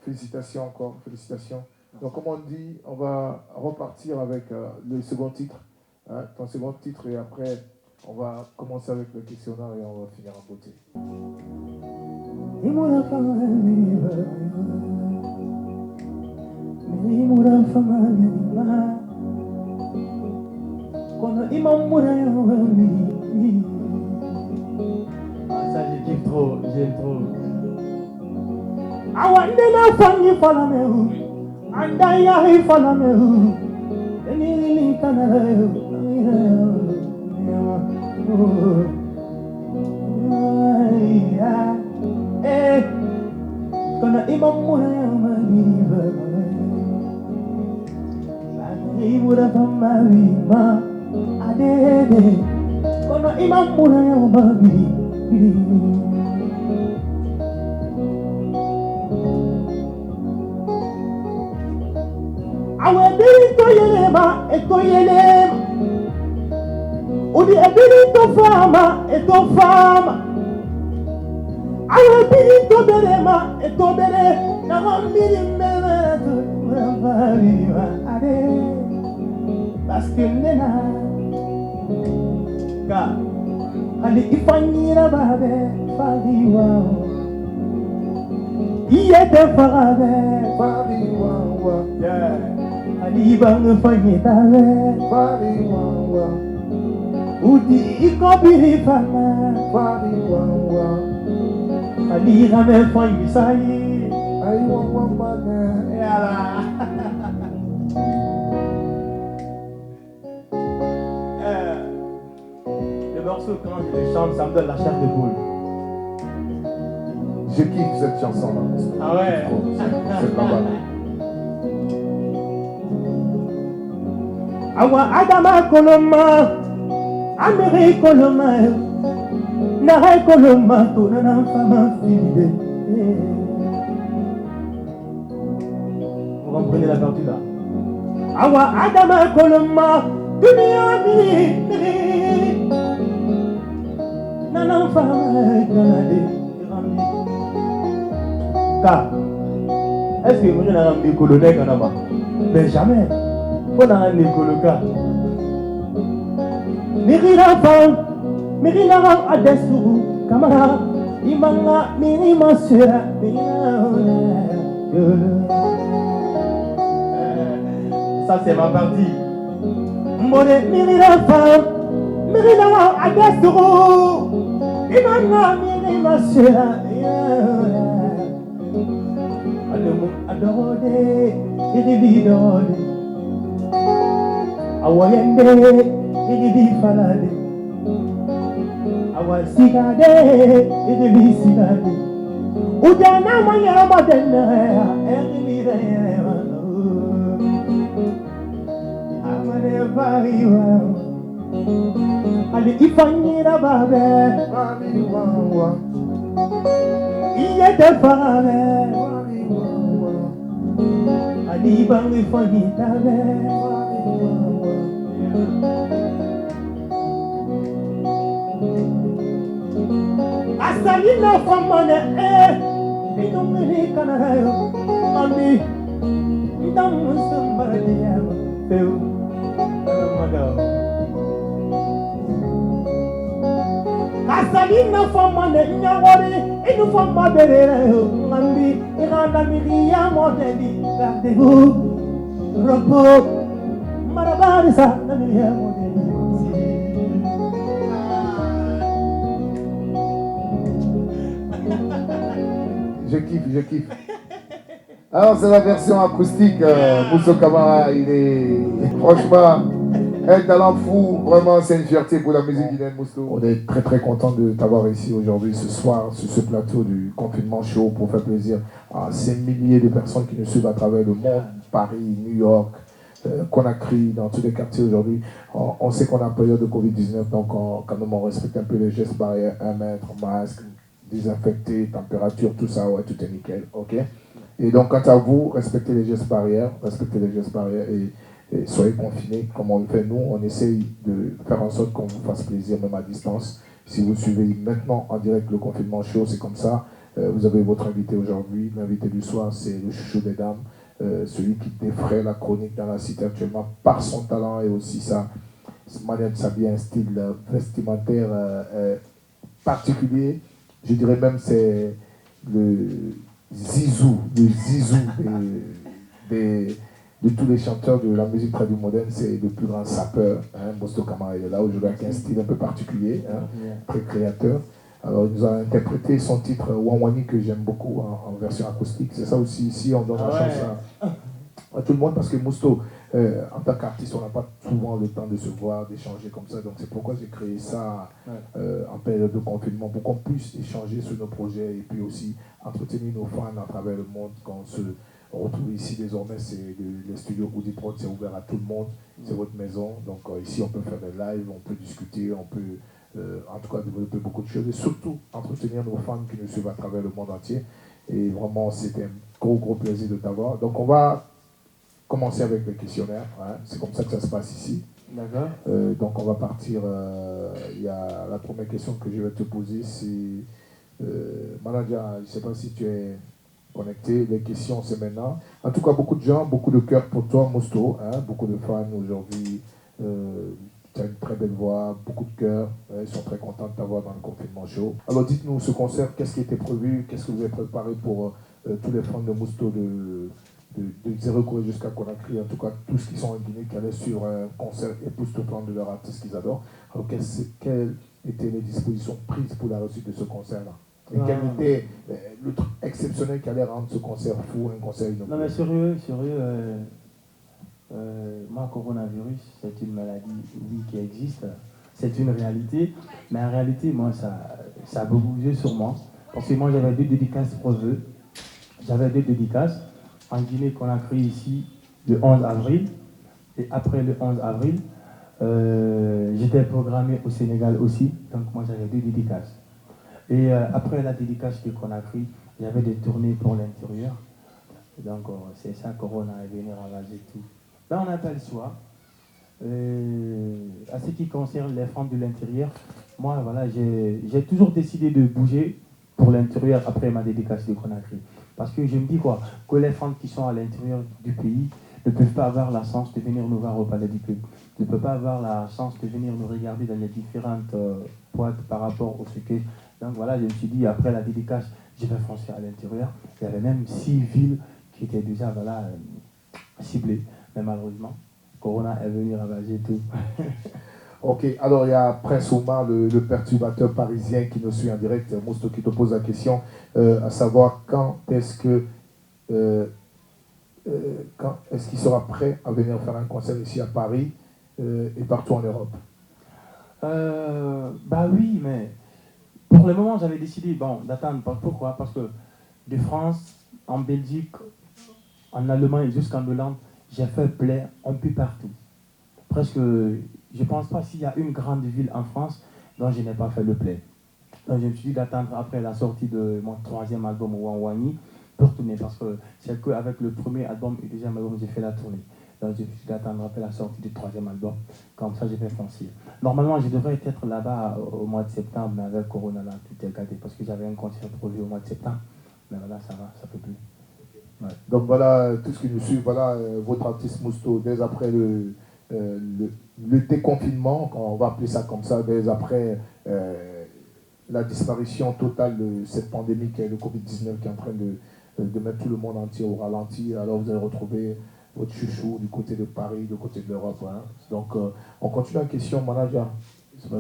félicitations encore, félicitations. Donc, comme on dit, on va repartir avec le second titre, hein, ton second titre, et après, on va commencer avec le questionnaire et on va finir en beauté. Ah, ça, j'aime trop. I want to find you for me. And I follow me. And you can eh, gonna imam murayama adede gonna imam murayama awe biri to yelema udi ebiri to fama awe biri to bere na mambiri mbere to mambari ade parce que nena ka ali ifanyira babe fadiwa iyete fadiwa yeah ali bang fanyita fadiwa udi ikobiri fana fadiwa ali rame fanyisai ai wa mane yala le morceau quand je le chante ça me donne la chair de poule. Je kiffe cette chanson là. Ah ouais. C'est pas mal. Awa Adama Koloma Amérique Koloma Nare Koloma Tonana Fama Fide Vous comprenez la partie là? Awa Adama Koloma, Dunia Miri, Nana Fama, Kanade, Rambi. Car, est-ce que vous avez un colonel Kanama? Mais jamais. Vous avez un colonel. Mirina Fam, Mirina Adesuru, Kamara, Imanga, Mirima Sura, ça c'est ma partie. Mone Mirina Fam, Mirina Adesuru, Imanga, Mirima Sura, Adorode, Irididode, Awayende, Iridi Falade, Awasigade, Iridi Sigade, Udana Maya Madena, Iridi Amane Variwa, Ali Ifanyira Babe, Variwa, Iyete Fare, Ali Bangi Fanyitabe, Asalina famane inumini kanayo mami ndamu sambadiya peu mado Asalina famane nyawari inu fama berero mami iranda miriya modeli gardebu ropo marabarisa miriya modeli. Je kiffe. Alors c'est la version acoustique, Mousso Camara, il est franchement un talent fou, vraiment c'est une fierté pour la musique guinéenne Mousso. On est très très content de t'avoir ici aujourd'hui, ce soir, sur ce plateau du confinement show pour faire plaisir à ces milliers de personnes qui nous suivent à travers le monde, Paris, New York, Conakry, dans tous les quartiers aujourd'hui. On sait qu'on est en période de Covid-19, donc quand même on respecte un peu les gestes barrières, 1 mètre, masque, désinfecté, température, tout ça, ouais, tout est nickel, ok. Et donc, quant à vous, respectez les gestes barrières et soyez confinés comme on le fait nous. On essaye de faire en sorte qu'on vous fasse plaisir, même à distance. Si vous suivez maintenant en direct le confinement show, c'est comme ça. Vous avez votre invité aujourd'hui. L'invité du soir, c'est le chouchou des dames, celui qui défraie la chronique dans la cité actuellement par son talent et aussi sa manière de s'habiller, un style vestimentaire particulier. Je dirais même c'est le zizou de tous les chanteurs de la musique traditionnelle moderne, c'est le plus grand sapeur. Mousso Camara est là aujourd'hui avec un style un peu particulier, très créateur. Alors il nous a interprété son titre Wawani que j'aime beaucoup en version acoustique. C'est ça aussi, ici on donne la chance à tout le monde parce que Mousso, en tant qu'artiste, on n'a pas souvent le temps de se voir, d'échanger comme ça. Donc c'est pourquoi j'ai créé ça en période de confinement, pour qu'on puisse échanger sur nos projets et puis aussi entretenir nos fans à travers le monde. Quand on se retrouve ici désormais, c'est le studio Audiprod, c'est ouvert à tout le monde, c'est votre maison. Donc ici on peut faire des lives, on peut discuter, on peut en tout cas développer beaucoup de choses et surtout entretenir nos fans qui nous suivent à travers le monde entier. Et vraiment c'était un gros plaisir de t'avoir. Donc on va commencer avec les questionnaires, c'est comme ça que ça se passe ici. D'accord. Donc on va partir, il y a la première question que je vais te poser, c'est, Manadia, je ne sais pas si tu es connecté, les questions c'est maintenant. En tout cas beaucoup de gens, beaucoup de cœur pour toi Mousto, beaucoup de fans aujourd'hui, tu as une très belle voix, beaucoup de cœur, ils sont très contents de t'avoir dans le confinement show. Alors dites-nous ce concert, qu'est-ce qui était prévu, qu'est-ce que vous avez préparé pour tous les fans de Mousto de Zéro jusqu'à Conakry, en tout cas tous qui sont en Guinée, qui allaient suivre un concert époustouflant de leur artiste qu'ils adorent. Alors quelles étaient les dispositions prises pour la réussite de ce concert-là? Et quel était le truc exceptionnel qui allait rendre ce concert fou, un concert innovant? Non mais sérieux, moi, coronavirus, c'est une maladie, oui, qui existe, c'est une réalité, mais en réalité, moi, ça a beaucoup bougé sur moi, parce que moi, j'avais 2 dédicaces pour eux. J'avais 2 dédicaces. En Guinée, Conakry, ici, le 11 avril. Et après le 11 avril, j'étais programmé au Sénégal aussi. Donc moi, j'avais 2 dédicaces. Et après la dédicace de Conakry, j'avais des tournées pour l'intérieur. Donc, c'est ça, Corona est venu ravager tout. Là, on n'a pas le choix. À ce qui concerne les femmes de l'intérieur, moi, voilà, j'ai toujours décidé de bouger pour l'intérieur après ma dédicace de Conakry. Parce que je me dis quoi, que les femmes qui sont à l'intérieur du pays ne peuvent pas avoir la chance de venir nous voir au Palais du Peuple, ne peuvent pas avoir la chance de venir nous regarder dans les différentes boîtes par rapport au ce que... Donc voilà, je me suis dit, après la dédicace, je vais foncer à l'intérieur. Il y avait même 6 villes qui étaient déjà voilà, ciblées, mais malheureusement, Corona est venu ravager tout. Ok, alors il y a Prince Oumar, le perturbateur parisien qui nous suit en direct, Mousto qui te pose la question, à savoir quand est-ce qu'il sera prêt à venir faire un concert ici à Paris et partout en Europe? Bah oui, mais pour le moment, j'avais décidé d'attendre. Pourquoi? Parce que de France, en Belgique, en Allemagne jusqu'en Hollande, j'ai fait play un peu partout. Presque, je ne pense pas s'il y a une grande ville en France dont je n'ai pas fait le play. Donc je me suis dit d'attendre après la sortie de mon 3e album, Wangwani, pour tourner. Parce que c'est qu'avec le premier album et le 2e album, j'ai fait la tournée. Donc je me suis dit d'attendre après la sortie du 3e album. Comme ça, je vais foncer. Normalement, je devrais être là-bas au mois de septembre, mais avec Corona, là, tout est gâté. Parce que j'avais un concert prévu au mois de septembre. Mais voilà, ça va, ça peut plus. Ouais. Donc voilà, tout ce qui nous suit, voilà votre artiste Mousto, dès après le déconfinement, on va appeler ça comme ça, dès après la disparition totale de cette pandémie qui est le Covid-19 qui est en train de mettre tout le monde entier au ralenti. Alors vous allez retrouver votre chouchou du côté de Paris, du côté de l'Europe. Hein. Donc on continue la question, manager.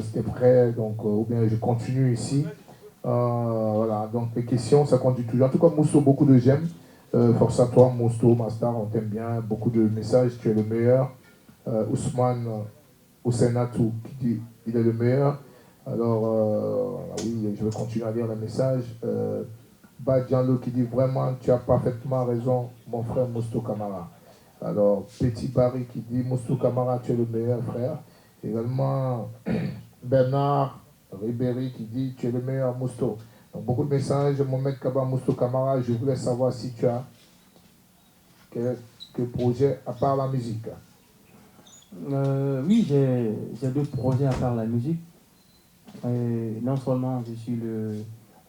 C'était prêt, donc ou bien je continue ici. Voilà, donc les questions, ça conduit toujours. En tout cas, Mousto, beaucoup de j'aime. Force à toi, Mousto, Mastar, on t'aime bien. Beaucoup de messages, tu es le meilleur. Ousmane Ousenatou qui dit il est le meilleur. Alors, oui, je vais continuer à lire le message. Badjanlo qui dit vraiment, tu as parfaitement raison, mon frère Mousto Kamara. Alors, Petit Barry qui dit Mousto Kamara, tu es le meilleur frère. Également, Bernard Ribéry qui dit tu es le meilleur Mousto. Donc, beaucoup de messages. Mohamed Kaba Mousto Kamara, je voulais savoir si tu as quelques projets à part la musique. Oui, j'ai 2 projets à part la musique. Et non seulement je suis le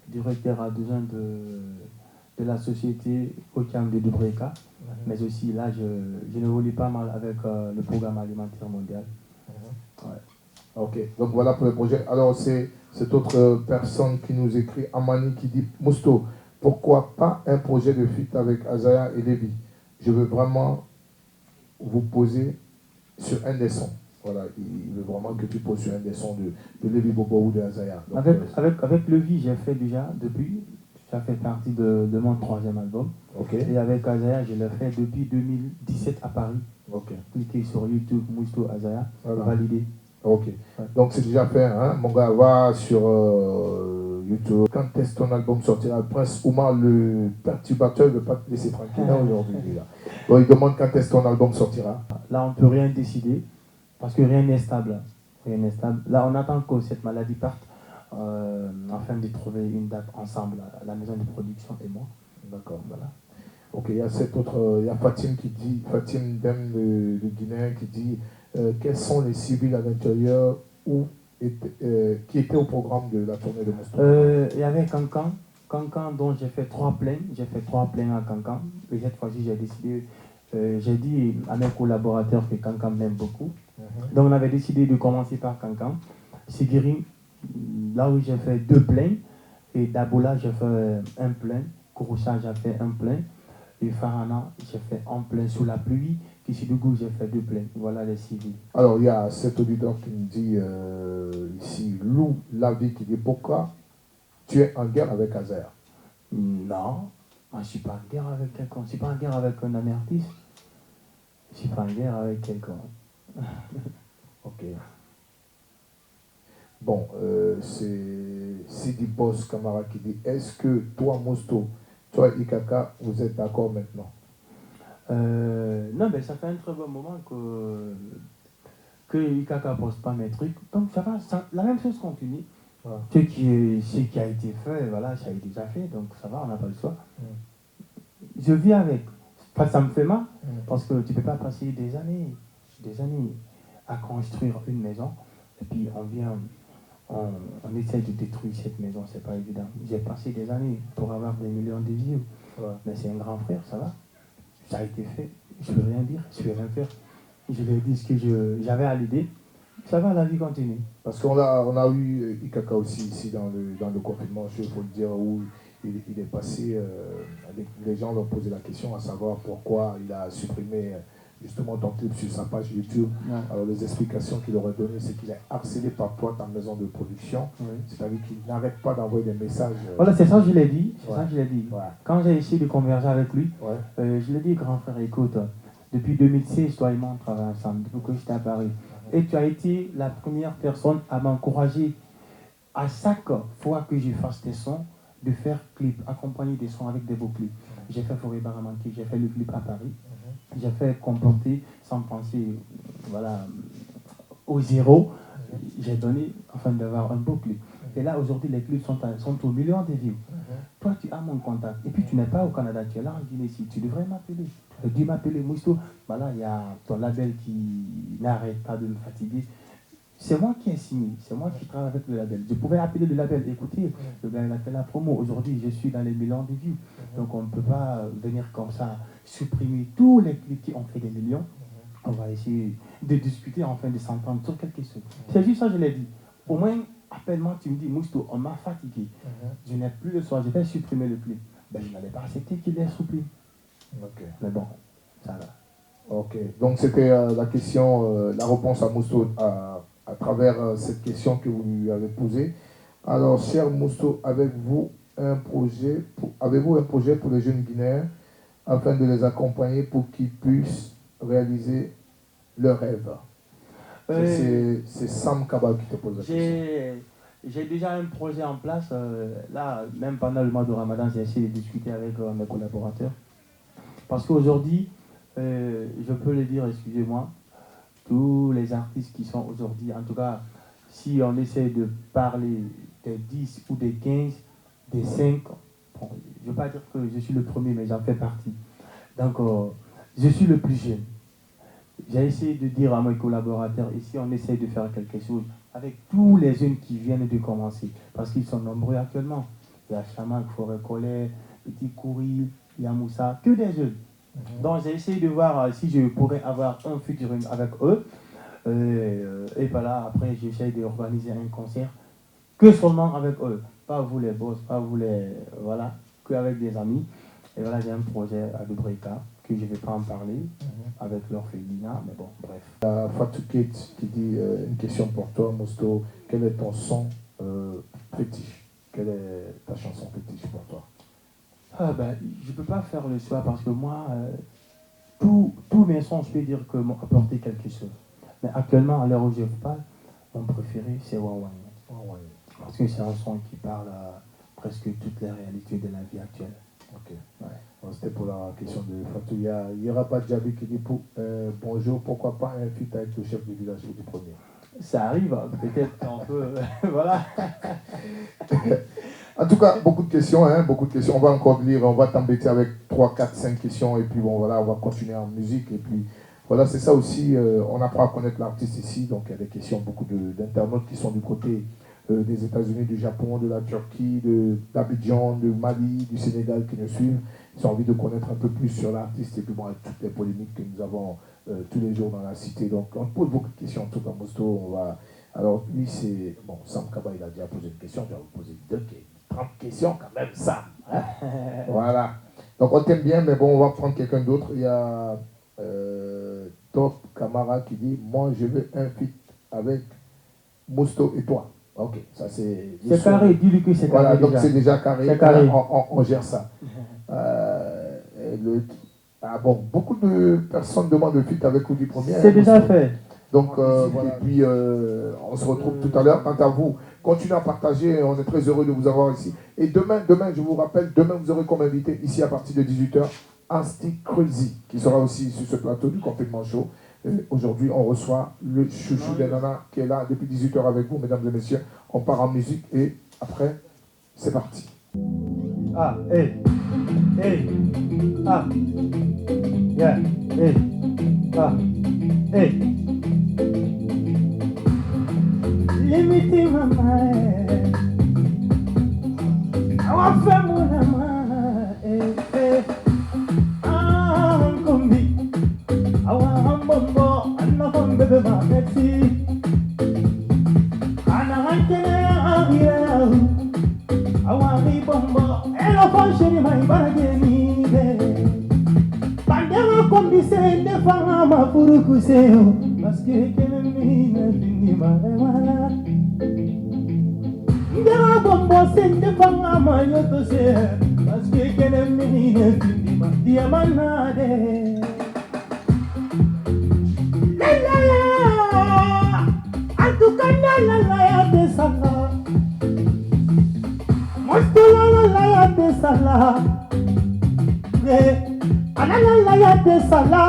directeur adjoint de la société Okiam de Dubreka, mais aussi là, je évolue pas mal avec le programme alimentaire mondial. Ouais. Ok, donc voilà pour le projet. Alors c'est cette autre personne qui nous écrit, Amani, qui dit Mousto, pourquoi pas un projet de feat avec Azaya et Lévi? Je veux vraiment vous poser sur un des sons. Voilà, il veut vraiment que tu poses sur un des sons de Lévi Bobo ou de Azaya. Donc, avec Lévi, j'ai fait déjà depuis, ça fait partie de mon 3e album. Okay. Et avec Azaya, je l'ai fait depuis 2017 à Paris. Ok. Cliquez sur YouTube, Mousto Azaya, Voilà. validé. Ok, ouais. Donc c'est déjà fait, hein? Mon gars, va sur YouTube. Quand est-ce que ton album sortira? Prince Oumar, le perturbateur, ne veut pas te laisser tranquille là aujourd'hui. Donc il demande quand est-ce que ton album sortira. Là, on ne peut rien décider parce que rien n'est stable. Rien n'est stable. Là, on attend que cette maladie parte afin de trouver une date ensemble, la maison de production et moi. D'accord, voilà. Ok, il y a cette autre, il y a Fatim qui dit, Fatim Dem le Guinéen qui dit quels sont les civils à l'intérieur qui étaient au programme de la tournée de Mousto? Il y avait Cancan, Cancan dont j'ai fait 3 plaintes. J'ai fait 3 plaintes à Cancan. Et cette fois-ci, j'ai décidé, j'ai dit à mes collaborateurs que Cancan m'aime beaucoup. Donc on avait décidé de commencer par Cancan. Sigiri, là où j'ai fait 2 plaintes. Et Daboula, j'ai fait un plein. Kouroucha, j'ai fait un plein. Et Farana, j'ai fait un plein sous la pluie. Kishidougou, j'ai fait 2 pleins. Voilà les civils. Alors, il y a cet auditeur qui me dit ici, Lou Lavi, qui dit pourquoi tu es en guerre avec Azer? Non, je ne suis pas en guerre avec quelqu'un. Je ne suis pas en guerre avec un ami artiste. Je ne suis pas en guerre avec quelqu'un. Ok. Bon, c'est Sidi Boss Kamara qui dit est-ce que toi, Mousto, toi, Ikaka, vous êtes d'accord maintenant? Non, mais ça fait un très bon moment que Ikaka ne pose pas mes trucs. Donc ça va, la même chose continue. Voilà. Ce qui a été fait, voilà, ça a été déjà fait, donc ça va, on n'a pas le choix. Je vis avec. Enfin, ça me fait mal, parce que tu ne peux pas passer des années à construire une maison, et puis on essaie de détruire cette maison, c'est pas évident. J'ai passé des années pour avoir des millions de views, mais c'est un grand frère, ça va. Ça a été fait, je ne peux rien dire, je ne peux rien faire. Je lui ai dit ce que j'avais à l'idée. Ça va, la vie continue. Parce qu'on a eu Ikaka aussi ici dans le confinement, il faut le dire, où il est passé, les gens leur posaient la question à savoir pourquoi il a supprimé justement ton clip sur sa page YouTube. Ouais. Alors les explications qu'il aurait données, c'est qu'il est harcelé par toi, ta maison de production. Oui. C'est-à-dire qu'il n'arrête pas d'envoyer des messages. Voilà, c'est ça que je l'ai dit. C'est Ouais. ça que je l'ai dit. Ouais. Quand j'ai essayé de converser avec lui, Ouais. je lui ai dit, grand frère, écoute, depuis 2016, toi et moi, on travaille ensemble, depuis que j'étais à Paris. Et tu as été la première personne à m'encourager à chaque fois que je fasse des sons, de faire clip, accompagner des sons avec des beaux clips. J'ai fait Forêt Baramanti, j'ai fait le clip à Paris, j'ai fait Comporter sans penser voilà, au zéro. J'ai donné afin d'avoir un beau clip. Et là, aujourd'hui, les clips sont au million de vues. Toi, tu as mon contact. Et puis, tu n'es pas au Canada, tu es là en Guinée-Ici. Tu devrais m'appeler. Tu aurais dû m'appeler, Mousto. Voilà, il y a ton label qui n'arrête pas de me fatiguer. C'est moi qui ai signé, c'est moi qui travaille avec le label. Je pouvais appeler le label, écoutez, le gars il a fait la promo. Aujourd'hui, je suis dans les millions de vues. Donc, on ne peut pas venir comme ça, supprimer tous les clips qui ont fait des millions. On va essayer de discuter, enfin, de s'entendre sur quelque chose. C'est juste ça, je l'ai dit. Au moins, appelle-moi, tu me dis, Mousto, on m'a fatigué. Je n'ai plus le soir, je vais supprimer le clip. Ben, je n'allais pas accepter qu'il l'ait supprimé. Ok. Mais bon, ça va. Ok. Donc c'était la question, la réponse à Mousto à travers cette question que vous lui avez posée. Alors, cher Mousto, avez-vous un projet pour les jeunes Guinéens afin de les accompagner pour qu'ils puissent réaliser leurs rêves? C'est Sam Kaba qui te pose la question. J'ai déjà un projet en place. Là, même pendant le mois de Ramadan, j'ai essayé de discuter avec mes collaborateurs. Parce qu'aujourd'hui, je peux le dire, excusez-moi, tous les artistes qui sont aujourd'hui, en tout cas, si on essaie de parler des 10 ou des 15, des 5, bon, je ne veux pas dire que je suis le premier, mais j'en fais partie. Donc, je suis le plus jeune. J'ai essayé de dire à mes collaborateurs, ici, on essaie de faire quelque chose avec tous les jeunes qui viennent de commencer, parce qu'ils sont nombreux actuellement. Il y a Chamak, Forêt Collet, Petit Kouri, Yamoussa, que des jeunes. Donc j'ai essayé de voir si je pourrais avoir un featuring avec eux. Et voilà, après j'essaie d'organiser un concert que seulement avec eux. Pas vous les boss, pas vous les... Voilà, que avec des amis. Et voilà, j'ai un projet à Dubreka que je ne vais pas en parler avec l'orphelinat, mais bon, bref. Fatou Kate qui dit une question pour toi, Mousto. Quel est ton son fétiche? Quelle est ta chanson fétiche pour toi? Ah ben, je ne peux pas faire le choix parce que moi, tous mes sons, je peux dire que m'ont apporté quelque chose. Mais actuellement, à l'heure où je vous parle, mon préféré, c'est Wawan. Parce que c'est un son qui parle à presque toutes les réalités de la vie actuelle. Ok. Ouais. Bon, c'était pour la question de Fatou. Il y aura pas de Djabi qui dit bonjour, pourquoi pas un feat avec le chef du village ou du premier? Ça arrive, peut-être qu'on peut. Voilà. En tout cas, beaucoup de questions, hein, beaucoup de questions. On va encore lire, on va t'embêter avec 3, 4, 5 questions. Et puis bon, voilà, on va continuer en musique. Et puis voilà, c'est ça aussi, on apprend à connaître l'artiste ici. Donc il y a des questions, beaucoup d'internautes qui sont du côté des États-Unis, du Japon, de la Turquie, d'Abidjan, de Mali, du Sénégal qui nous suivent. Ils ont envie de connaître un peu plus sur l'artiste. Et puis bon, avec toutes les polémiques que nous avons tous les jours dans la cité. Donc on pose beaucoup de questions, en tout cas, Mousto. On va... Alors lui, c'est... Bon, Sam Kaba, il a déjà posé une question, je vais vous poser 30 questions quand même, Sam. Hein. Voilà. Donc on t'aime bien, mais bon, on va prendre quelqu'un d'autre. Il y a Top Camara qui dit, moi je veux un feat avec Mousto et toi. Ok, ça c'est... C'est carré, dis-lui que c'est carré. Voilà, donc c'est déjà carré. C'est carré. On gère ça. Bon, beaucoup de personnes demandent le feat avec Oudi Premier. C'est déjà fait. Donc voilà, et puis on se retrouve tout à l'heure. Quant à vous, continuez à partager, on est très heureux de vous avoir ici. Et demain, je vous rappelle, demain vous aurez comme invité ici à partir de 18h, Asti Crazy, qui sera aussi sur ce plateau du Confinement Show. Aujourd'hui, on reçoit le chouchou des nanas qui est là depuis 18h avec vous, mesdames et messieurs. On part en musique et après, c'est parti. Ah, hey, ah. Yeah. Hey. Ah. Hey. Limiti mama. Awa femu mama. Ah, kombi. Awa hambombo. Anna bebe ma Messi. Ana hankene agia. Awa ri bombo. Elo fonsheni mai barageni. Pandela kombi se ne fanga ma furukuseo. Maske kenemi na bini mara. Ndera bombo se ne fanga ma yoto se. Maske kenemi na bini ma diamanade. La de sala, mostula la de sala, la de sala,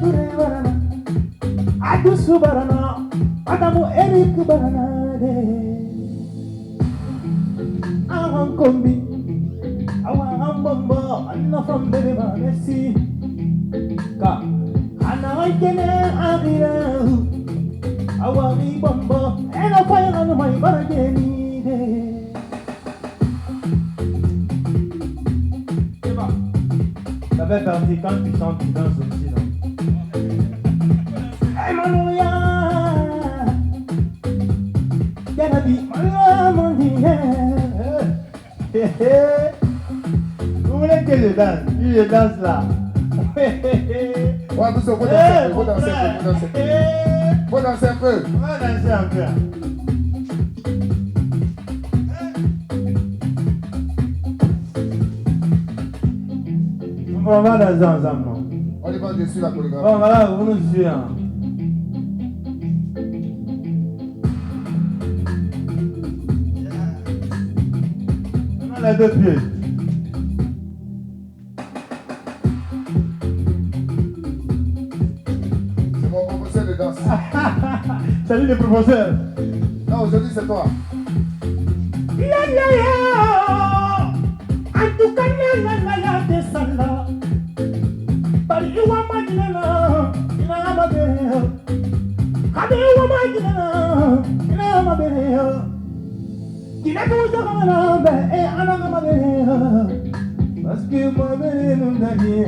dure barana, adu subarana, adamu Eric barana de, kombi, bombo, anna from baby Messi, ka. I want me bombo, and I find on my bargain. Ça fait partie quand tu chantes, tu danses aussi, non? Hey, Manoya! Yanabi, Manoya, mon dieu! Vous voulez que je danse? Je danse là. Ouais, vous faut danser un peu, faut danser un peu. On va danser un peu. On va danser ensemble, non? On est pas dessus la chorégraphie. Bon, voilà, vous nous suivez. On a les deux pieds. Salut les professeurs. Non, aujourd'hui c'est toi. En tout cas, la de sala. But you want my dinner, my bed. How do you want my dinner, my bed? You never was a man, and I'm a bed. Must give my bed on the day.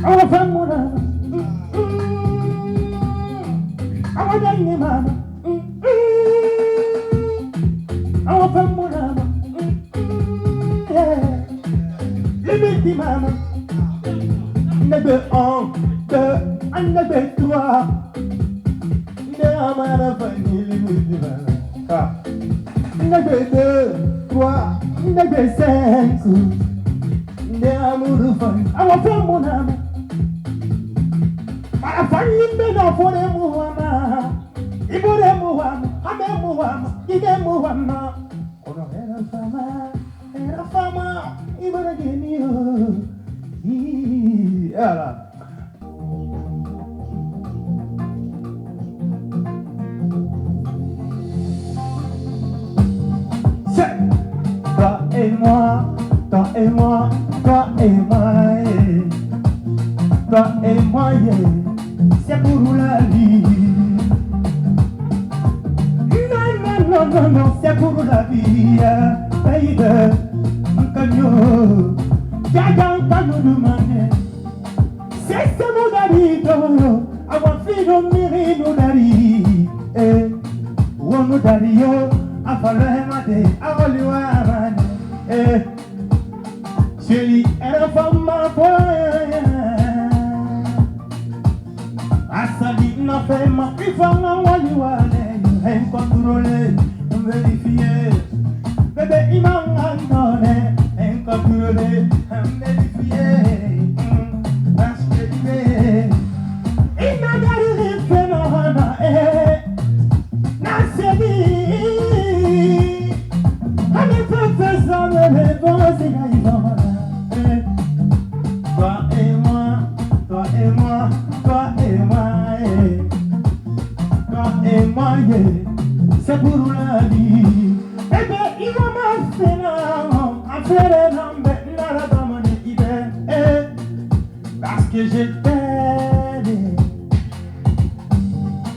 Oh, Famuna. I want to name mama. I want to mama. Yeah. Liberty mama. Number 1, 2, and number 3. Number 2, 3, number 5. I want to mama. Afanimbe na fore muhama, ibore muhama, hame muhama, ide muhama. Ono era fama, ibore genio. Ala. Toi et moi, toi et moi, toi et moi, toi et moi, yeah. C'est pour la vie. Non, c'est pour la vie. Baby, Kanyo, Jaja, Kano, Dumane. C'est ce mot d'arrido. Avoir fait le mérite d'arriver. Wono dario, afalé mate, avaliwa mane. Chérie, elle a femme ma foyer. Asali na fema, ifanga wali wale. Hem contrôler, vérifier. Bébé imanga ndone, hem contrôler, hem vérifier. Parce que il m'a gardé phénomène, Nasedi. Ami fait ça, mais bon, c'est toi et moi, toi et moi, toi et moi, toi et moi, c'est pour la vie. Parce que je t'aime.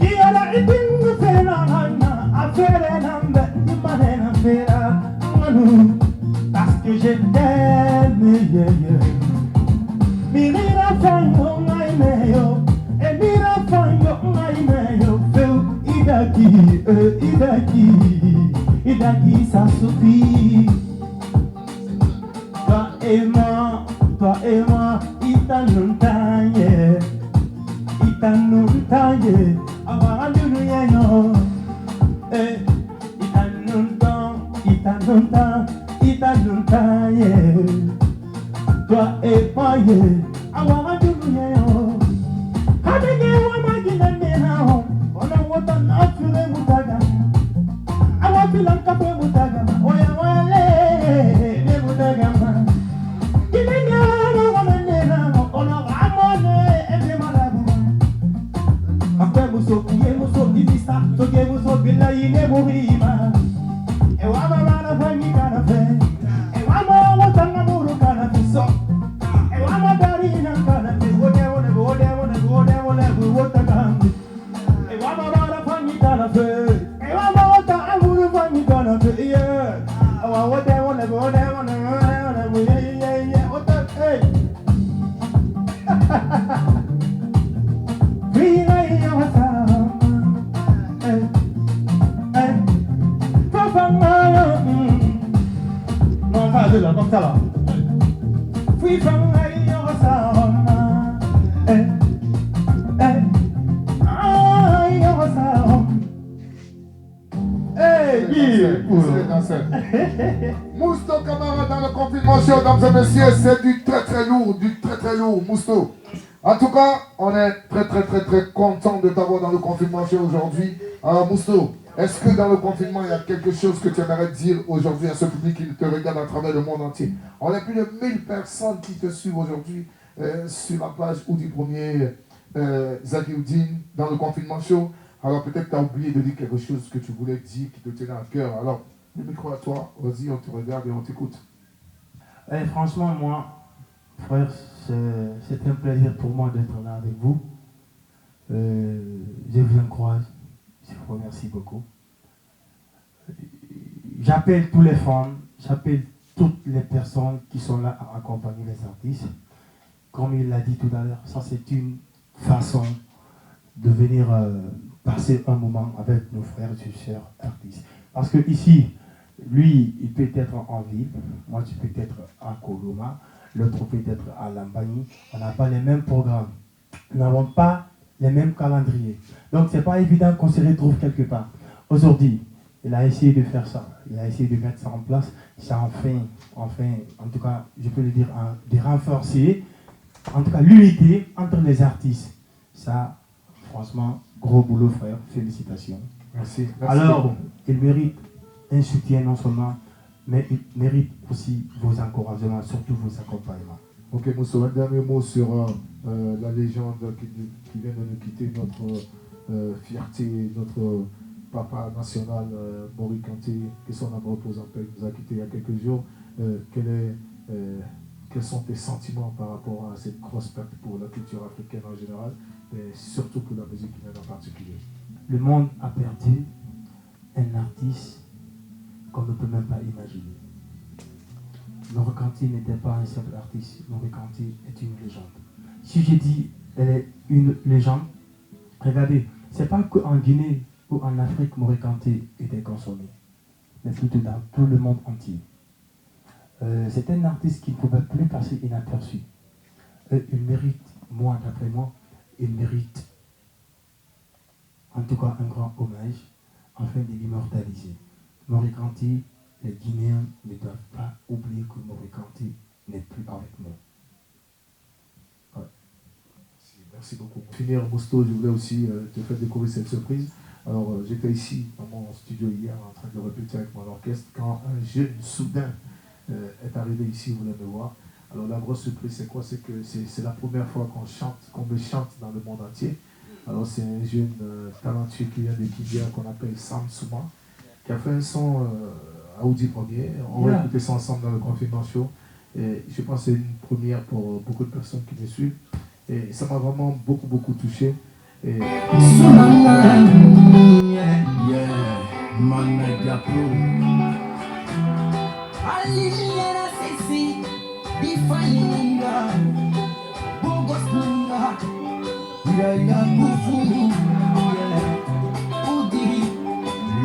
Il y a la idée de faire la faire parce que je t'aime. Mira fanyo ngaimeyo, mira fanyo ngaimeyo. Idaki, ça suffit. Toi et moi, itanuntaye, avoir du nuyo, itanuntaye, toi et moi, avoir du nuyo. Habige wa magina nena, ona wota na fure mutaga, awa filanka pe mutaga, oya wale, ne mutaga ma. Mousto Camara dans le confinement show, mesdames et messieurs, c'est du très lourd, Mousto. En tout cas, on est très content de t'avoir dans le confinement show aujourd'hui. Alors Mousto, est-ce que dans le confinement, il y a quelque chose que tu aimerais dire aujourd'hui à ce public qui te regarde à travers le monde entier? On a plus de 1000 personnes qui te suivent aujourd'hui sur la page ou du premier Zakioudine dans le confinement show. Alors peut-être tu as oublié de dire quelque chose que tu voulais dire, qui te tenait à cœur. Alors, le micro à toi, vas-y, on te regarde et on t'écoute. Franchement, moi, frère, c'est un plaisir pour moi d'être là avec vous. Je vous encourage, je vous remercie beaucoup. J'appelle tous les fans, j'appelle toutes les personnes qui sont là à accompagner les artistes. Comme il l'a dit tout à l'heure, ça c'est une façon de venir passer un moment avec nos frères et sœurs artistes. Parce que ici, lui, il peut être en ville, moi je peux être à Koloma, l'autre peut être à Lambani. On n'a pas les mêmes programmes, nous n'avons pas les mêmes calendriers. Donc c'est pas évident qu'on se retrouve quelque part. Aujourd'hui, il a essayé de faire ça, il a essayé de mettre ça en place. Ça enfin, en tout cas, je peux le dire, de renforcer, en tout cas, l'unité entre les artistes. Ça, franchement, gros boulot, frère, félicitations. Merci. Alors, beaucoup. il mérite un soutien non seulement, mais il mérite aussi vos encouragements, surtout vos accompagnements. Ok, Mousso, un dernier mot sur la légende qui vient de nous quitter, notre fierté, notre papa national, Mori Kanté, que son âme repose en paix, nous a quittés il y a quelques jours. Quels sont tes sentiments par rapport à cette grosse perte pour la culture africaine en général, mais surtout pour la musique humaine en particulier? Le monde a perdu un artiste qu'on ne peut même pas imaginer. Mori Kanté n'était pas un simple artiste, Mori Kanté est une légende. Si je dis elle est une légende, regardez, c'est pas qu'en Guinée ou en Afrique Mori Kanté était consommé, mais plutôt dans tout le monde entier. C'est un artiste qui ne pouvait plus passer inaperçu. Il mérite, moi d'après moi, il mérite en tout cas un grand hommage afin de l'immortaliser. Mori Kanté, les Guinéens ne doivent pas oublier que Mori Kanté n'est plus avec nous. Ouais. Merci beaucoup. Pour finir, Mousto, je voulais aussi te faire découvrir cette surprise. Alors, j'étais ici dans mon studio hier en train de répéter avec mon orchestre quand un jeune soudain est arrivé ici, voulait me voir. Alors la grosse surprise c'est quoi? C'est que c'est la première fois qu'on me chante dans le monde entier. Alors c'est un jeune talentueux qui vient de Kibia qu'on appelle Sam Souma, qui a fait un son Audi Premier. On va écouter ça ensemble dans le confinement show. Et je pense que c'est une première pour beaucoup de personnes qui me suivent. Et ça m'a vraiment beaucoup touché. Et...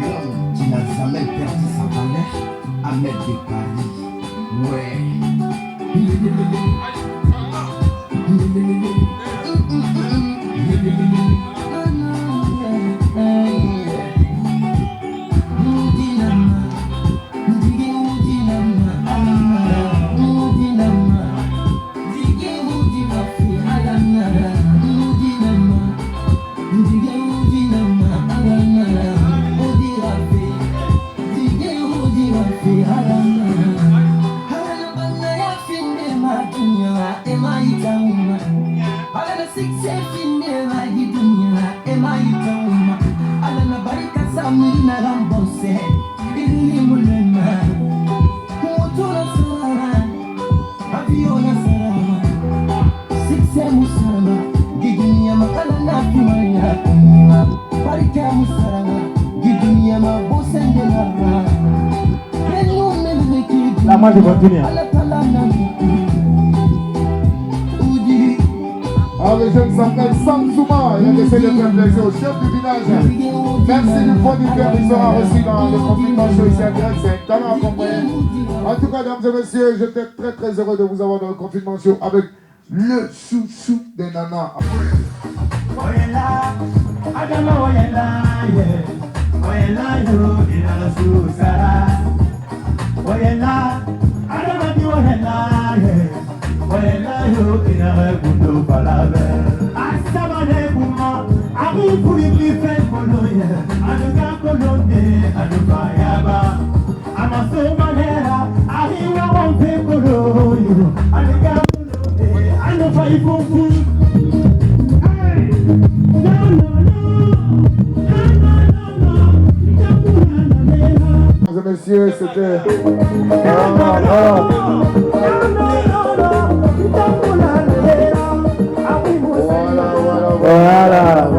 L'homme qui n'a jamais perdu sa valeur, Ahmed de Paris. Ouais. Là, moi, je continue. Alors, le jeune s'appelle Samsouma. Il a décidé de faire plaisir au chef du village. Merci du fond du cœur. Il sera reçu dans le confinement show ici à direct. C'est un talent accompagné. En tout cas, mesdames et messieurs, j'étais très heureux de vous avoir dans le confinement show avec le chouchou des nanas. Mesdames et messieurs, c'était... Voilà.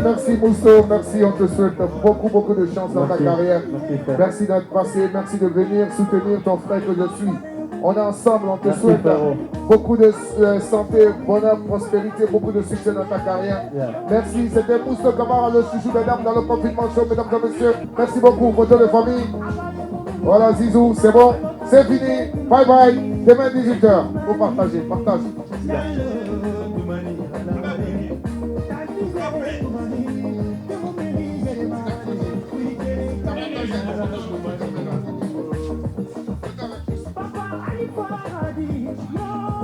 Merci Mousso, merci, on te souhaite beaucoup de chance dans ta carrière. Merci d'être passé, merci de venir soutenir ton frère que je suis. On est ensemble, on te souhaite beaucoup de santé, bonheur, prospérité, beaucoup de succès dans ta carrière. Merci, c'était Mousso Camara, le chouchou des dames dans le confinement show, mesdames et messieurs. Merci beaucoup, photo de famille. Voilà Zizou, c'est bon, c'est fini. Bye bye, demain 18h. Faut partager, partage. Papa, I